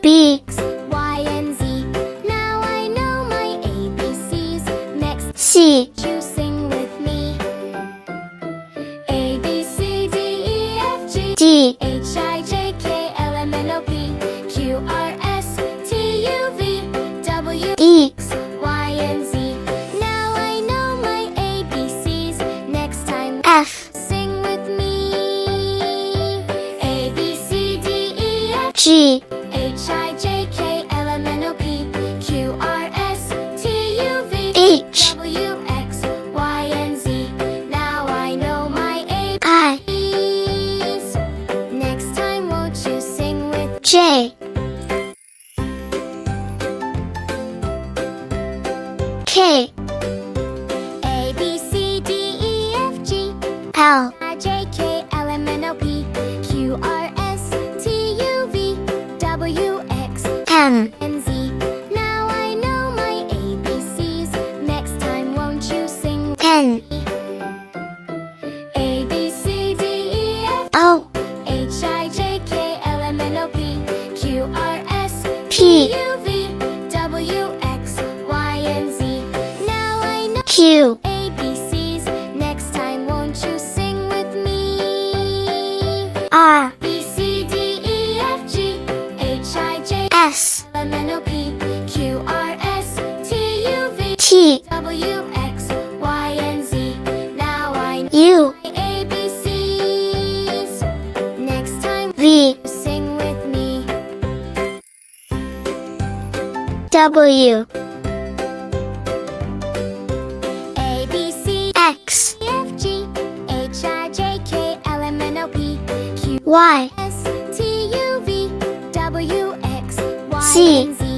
B, Y, and Z. Now I know my ABCs. Next, C, you sing with me. A, B, C, D, E, F, G, D, H, I, J, K, L, M, N, O, P, Q, R, S, T, U, V, W, E, X, Y, and Z. Now I know my ABCs. Next time, F, sing with me. A, B, C, D, E, F, G, H, I, J, K, L, M, N, O, P, Q, R, S, T, U, V, H, W, X, Y, and Z. Now I know my I, ABCs. Next time, won't you sing with J, K, A, B, C, D, E, F, G, L, I, J, K, L, M, N, O, P, Q, R, S, T, U, V, W, X, M, and Z. Now I know my ABCs. Next time, won't you sing with N, me? A, B, C, D, E, F, O, H, I, J, K, L, M, N, O, P, Q, R, S, P, U, V, W, X, Y, and Z. Now I know Q, ABCs. Next time, won't you sing with me? R, B, C, D, E, F, G, H, I, J, S, L, M, N, O, P, Q, R, S, T, U, V, T, W, X, Y, and Z. Now I know U, my ABCs. Next time, V, sing with me. W, A, B, C, X, E, F, G, H, I, J, K, L, M, N, O, P, Q, Y, S, T, U, V, W, X, Y, Z. and Z.